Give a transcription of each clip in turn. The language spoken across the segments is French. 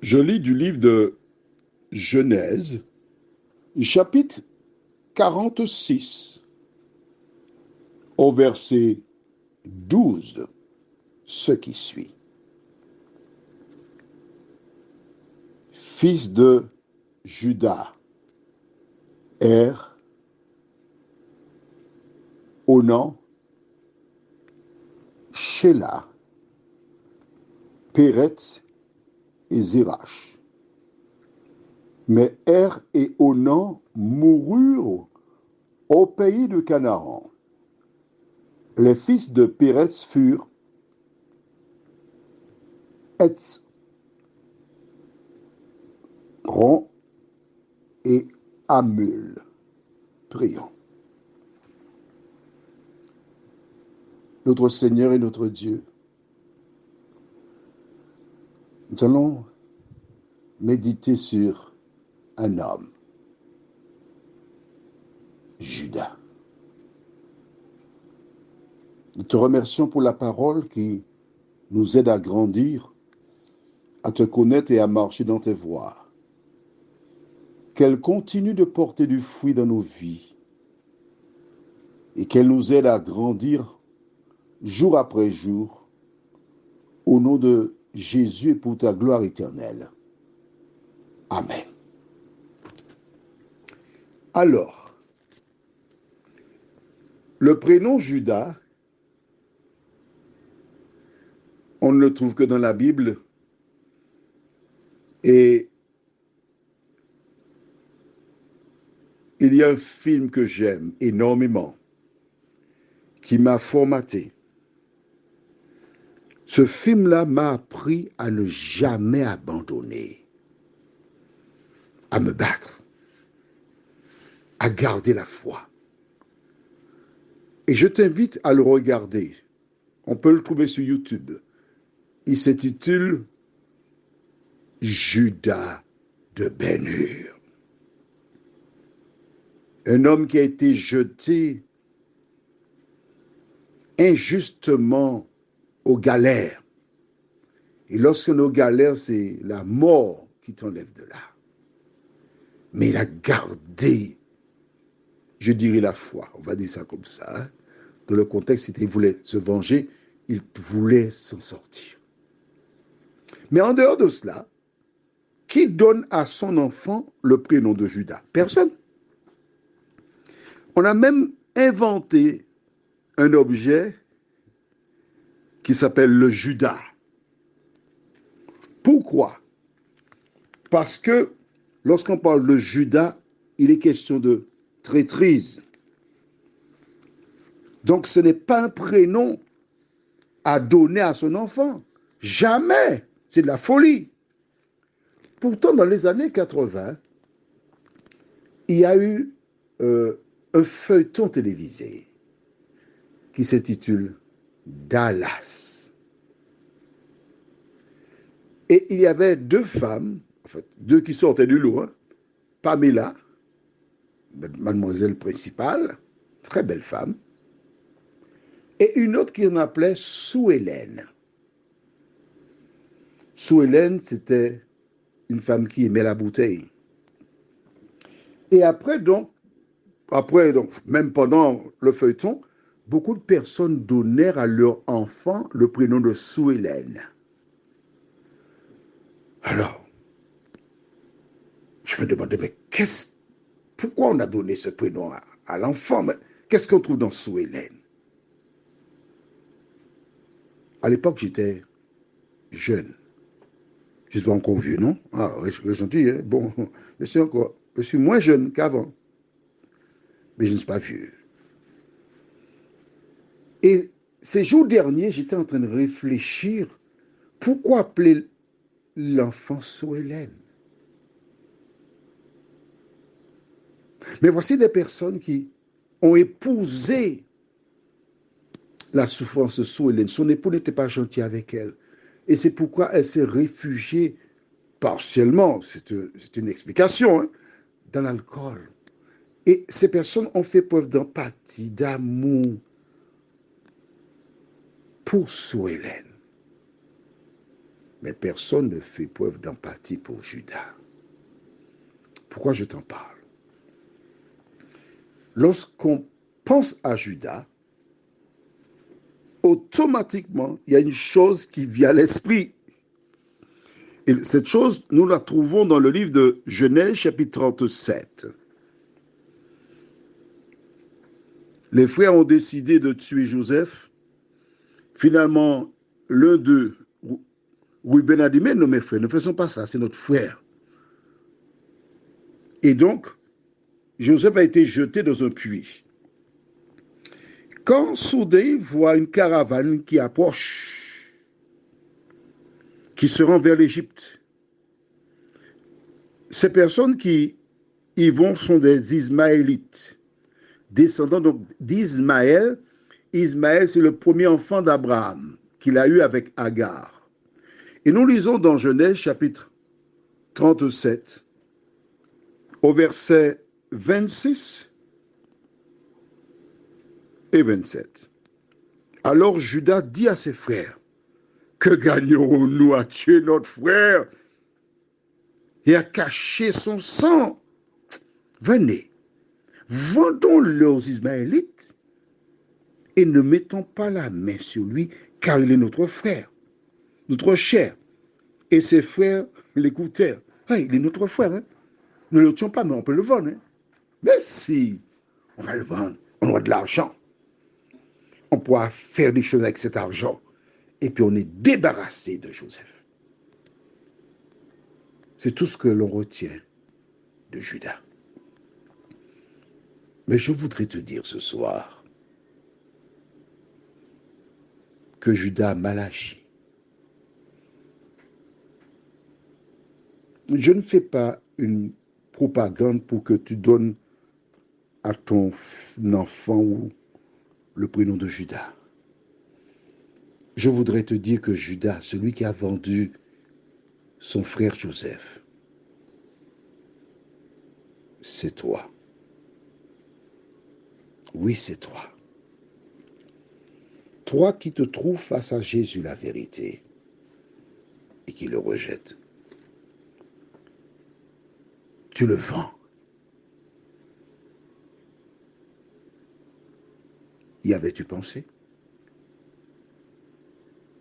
Je lis du livre de Genèse, chapitre 46, au verset 12, ce qui suit. Fils de Juda, Er, Onan, Shéla, Péretz et Zérach. Mais Er et Onan moururent au pays de Canaan. Les fils de Péretz furent Etzron et Hamul. Prions. Notre Seigneur et notre Dieu, nous allons méditer sur un homme, Judas. Nous te remercions pour la parole qui nous aide à grandir, à te connaître et à marcher dans tes voies. Qu'elle continue de porter du fruit dans nos vies et qu'elle nous aide à grandir jour après jour au nom de Jésus et pour ta gloire éternelle. Amen. Alors, le prénom Judas, on ne le trouve que dans la Bible et il y a un film que j'aime énormément qui m'a formaté. Ce film-là m'a appris à ne jamais abandonner, à me battre, à garder la foi. Et je t'invite à le regarder. On peut le trouver sur YouTube. Il s'intitule Judas de Ben-Hur. Un homme qui a été jeté injustement aux galères. Et lorsque nos galères, c'est la mort qui t'enlève de là. Mais il a gardé, je dirais, la foi. On va dire ça comme ça. Hein? Dans le contexte, c'était qu'il voulait se venger, il voulait s'en sortir. Mais en dehors de cela, qui donne à son enfant le prénom de Judas? Personne. On a même inventé un objet qui s'appelle le Judas. Pourquoi? Parce que lorsqu'on parle de Judas, il est question de traîtrise. Donc ce n'est pas un prénom à donner à son enfant. Jamais. C'est de la folie. Pourtant, dans les années 80, il y a eu un feuilleton télévisé qui s'intitule Dallas. Et il y avait deux femmes, en fait, deux qui sortaient du lot, hein. Pamela, mademoiselle principale, très belle femme, et une autre qui en appelait Sue-Hélène. Sue-Hélène, c'était une femme qui aimait la bouteille. Et après, même pendant le feuilleton, beaucoup de personnes donnèrent à leur enfant le prénom de Sue-Hélène. Alors, je me demandais, mais pourquoi on a donné ce prénom à l'enfant? Mais qu'est-ce qu'on trouve dans Sue-Hélène? À l'époque, j'étais jeune. Je ne suis pas encore vieux, non? Ah, gentil, hein? Bon, je suis moins jeune qu'avant, mais je ne suis pas vieux. Et ces jours derniers, j'étais en train de réfléchir, pourquoi appeler l'enfant Sue-Hélène? Mais voici des personnes qui ont épousé la souffrance de Sue-Hélène. Son époux n'était pas gentil avec elle. Et c'est pourquoi elle s'est réfugiée partiellement, c'est une explication, hein, dans l'alcool. Et ces personnes ont fait preuve d'empathie, d'amour pour Sue-Hélène. Mais personne ne fait preuve d'empathie pour Judas. Pourquoi je t'en parle? Lorsqu'on pense à Judas, automatiquement, il y a une chose qui vient à l'esprit. Et cette chose, nous la trouvons dans le livre de Genèse, chapitre 37. Les frères ont décidé de tuer Joseph. Finalement, l'un d'eux, Reuben a dit, mais non mes frères, ne faisons pas ça, c'est notre frère. Et donc, Joseph a été jeté dans un puits. Quand soudain voit une caravane qui approche, qui se rend vers l'Égypte, ces personnes qui y vont sont des Ismaélites, descendants donc d'Ismaël. Ismaël, c'est le premier enfant d'Abraham qu'il a eu avec Agar. Et nous lisons dans Genèse chapitre 37, au verset 26 et 27. Alors Judas dit à ses frères, que gagnerons-nous à tuer notre frère et à cacher son sang? Venez, vendons-le aux Ismaélites et ne mettons pas la main sur lui, car il est notre frère, notre cher. Et ses frères l'écoutèrent. Hey, il est notre frère, hein? Ne le tuons pas, mais on peut le vendre. Hein? Mais si, on va le vendre, on aura de l'argent. On pourra faire des choses avec cet argent. Et puis on est débarrassé de Joseph. C'est tout ce que l'on retient de Judas. Mais je voudrais te dire ce soir que Judas a mal agi. Je ne fais pas une propagande pour que tu donnes à ton enfant le prénom de Judas. Je voudrais te dire que Judas, celui qui a vendu son frère Joseph, c'est toi. Oui, c'est toi. Toi qui te trouves face à Jésus la vérité et qui le rejette. Tu le vends. Y avais-tu pensé?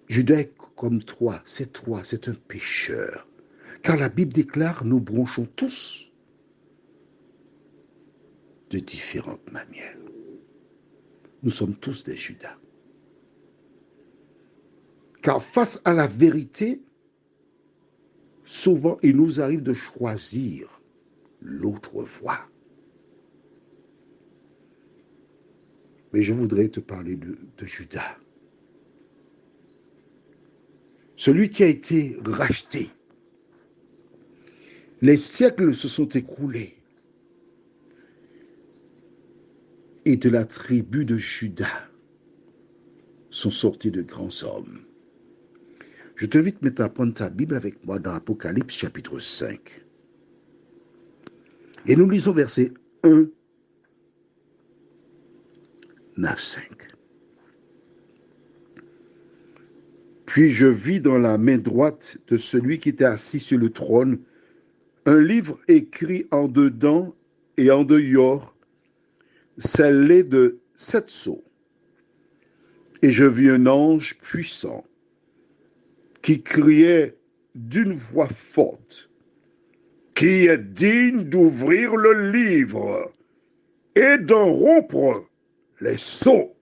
Judas est comme toi, c'est un pécheur. Car la Bible déclare, nous bronchons tous de différentes manières. Nous sommes tous des Judas. Car face à la vérité, souvent il nous arrive de choisir l'autre voie. Mais je voudrais te parler de Judas. Celui qui a été racheté. Les siècles se sont écoulés. Et de la tribu de Judas sont sortis de grands hommes. Je t'invite maintenant à prendre ta Bible avec moi dans Apocalypse chapitre 5. Et nous lisons versets 1 à 5. Puis je vis dans la main droite de celui qui était assis sur le trône un livre écrit en dedans et en dehors, scellé de 7 sceaux. Et je vis un ange puissant qui criait d'une voix forte, qui est digne d'ouvrir le livre et d'en rompre les sceaux.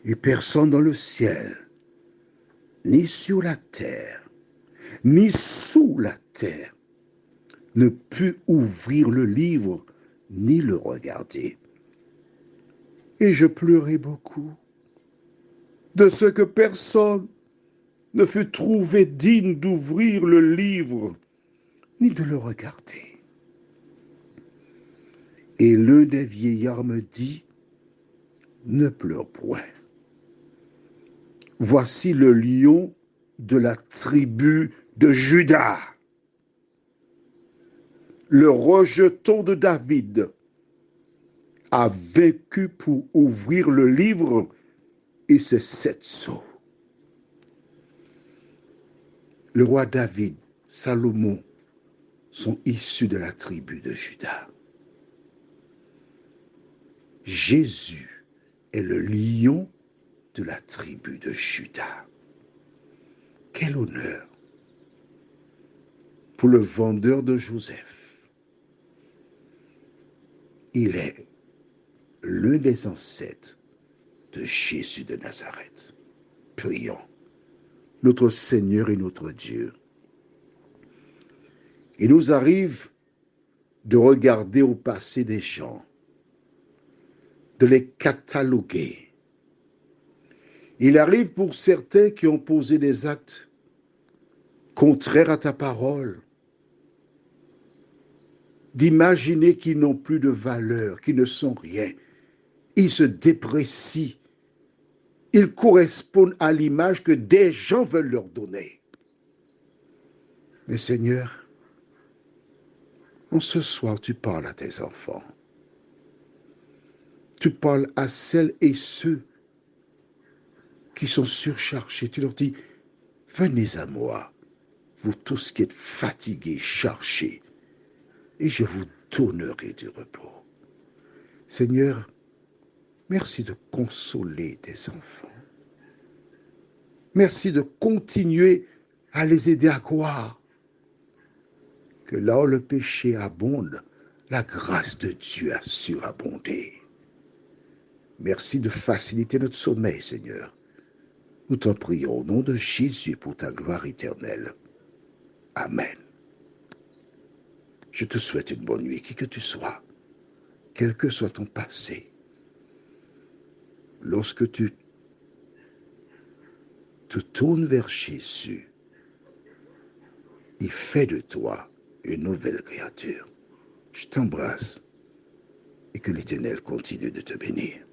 Et personne dans le ciel, ni sur la terre, ni sous la terre, ne put ouvrir le livre, ni le regarder. Et je pleurai beaucoup de ce que personne ne fut trouvé digne d'ouvrir le livre, ni de le regarder. Et l'un des vieillards me dit, ne pleure point. Voici le lion de la tribu de Juda, le rejeton de David, a vaincu pour ouvrir le livre et ses 7 sceaux. le roi David, Salomon sont issus de la tribu de Juda. Jésus est le lion de la tribu de Juda. Quel honneur pour le vendeur de Joseph. Il est l'un des ancêtres de Jésus de Nazareth. Prions. Notre Seigneur et notre Dieu, il nous arrive de regarder au passé des gens, de les cataloguer. Il arrive pour certains qui ont posé des actes contraires à ta parole, d'imaginer qu'ils n'ont plus de valeur, qu'ils ne sont rien. Ils se déprécient. Ils correspondent à l'image que des gens veulent leur donner. Mais Seigneur, en ce soir, tu parles à tes enfants. Tu parles à celles et ceux qui sont surchargés. Tu leur dis, venez à moi, vous tous qui êtes fatigués, chargés, et je vous donnerai du repos. Seigneur, merci de consoler tes enfants. Merci de continuer à les aider à croire que là où le péché abonde, la grâce de Dieu a surabondé. Merci de faciliter notre sommeil, Seigneur. Nous t'en prions au nom de Jésus pour ta gloire éternelle. Amen. Je te souhaite une bonne nuit, qui que tu sois, quel que soit ton passé. Lorsque tu te tournes vers Jésus, il fait de toi une nouvelle créature. Je t'embrasse et que l'Éternel continue de te bénir.